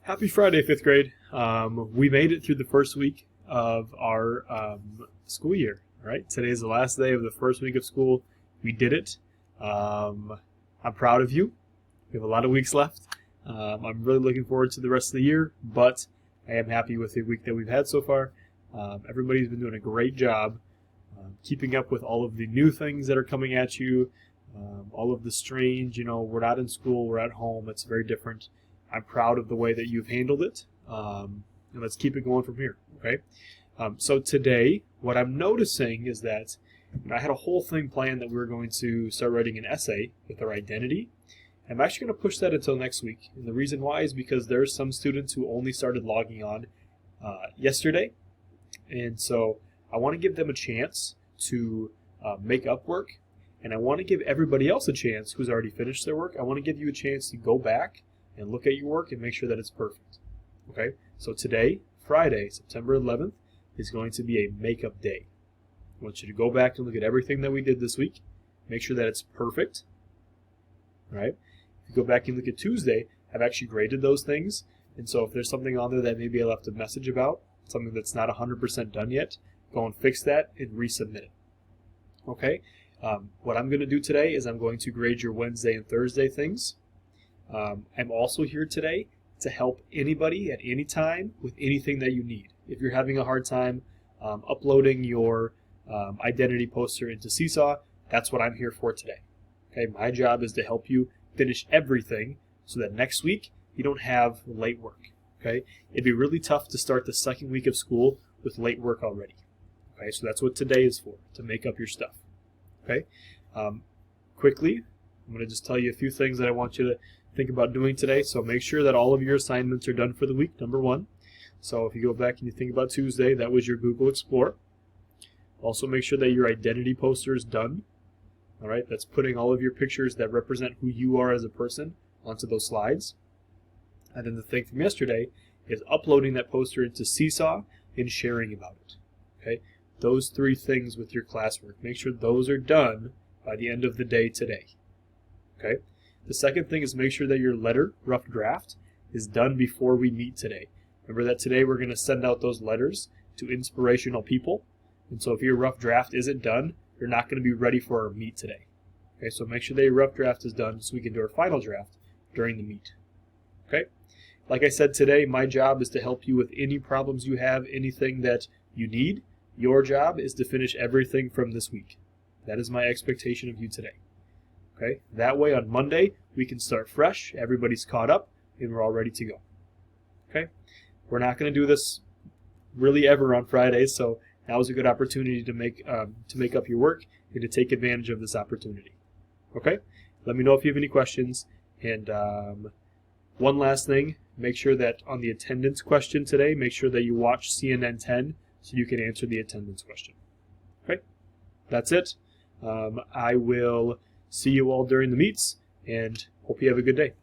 Happy Friday, 5th grade. We made it through the first week of our school year. All right, today is the last day of the first week of school. We did it. I'm proud of you. We have a lot of weeks left. I'm really looking forward to the rest of the year, but I am happy with the week that we've had so far. Everybody's been doing a great job keeping up with all of the new things that are coming at you, all of the strange, we're not in school, we're at home. It's very different. I'm proud of the way that you've handled it, and let's keep it going from here, okay? So today, what I'm noticing is that I had a whole thing planned that we were going to start writing an essay with our identity. I'm actually going to push that until next week, and the reason why is because there's some students who only started logging on yesterday, and so I want to give them a chance to make up work, and I want to give everybody else a chance who's already finished their work. I want to give you a chance to go back and look at your work and make sure that it's perfect. Okay, so today, Friday, September 11th, is going to be a makeup day. I want you to go back and look at everything that we did this week, make sure that it's perfect. All right, if you go back and look at Tuesday, I've actually graded those things, and so if there's something on there that maybe I left a message about, something that's not 100% done yet, go and fix that and resubmit it. Okay, what I'm going to do today is I'm going to grade your Wednesday and Thursday things. I'm also here today to help anybody at any time with anything that you need. If you're having a hard time uploading your identity poster into Seesaw, that's what I'm here for today. Okay, my job is to help you finish everything so that next week you don't have late work. Okay, it'd be really tough to start the second week of school with late work already. Okay, so that's what today is for, to make up your stuff. Okay, quickly, I'm going to just tell you a few things that I want you to think about doing today. So make sure that all of your assignments are done for the week, number one. So if you go back and you think about Tuesday, that was your Google Explorer. Also make sure that your identity poster is done. All right, that's putting all of your pictures that represent who you are as a person onto those slides. And then the thing from yesterday is uploading that poster into Seesaw and sharing about it. Okay, those three things with your classwork. Make sure those are done by the end of the day today. Okay. The second thing is make sure that your letter, rough draft, is done before we meet today. Remember that today we're going to send out those letters to inspirational people. And so if your rough draft isn't done, you're not going to be ready for our meet today. Okay, so make sure that your rough draft is done so we can do our final draft during the meet. Okay? Like I said today, my job is to help you with any problems you have, anything that you need. Your job is to finish everything from this week. That is my expectation of you today. Okay? That way on Monday, we can start fresh, everybody's caught up, and we're all ready to go. Okay? We're not going to do this really ever on Fridays, so now is a good opportunity to make up your work and to take advantage of this opportunity. Okay? Let me know if you have any questions. And one last thing, make sure that on the attendance question today, make sure that you watch CNN 10 so you can answer the attendance question. Okay? That's it. I will see you all during the meets, and hope you have a good day.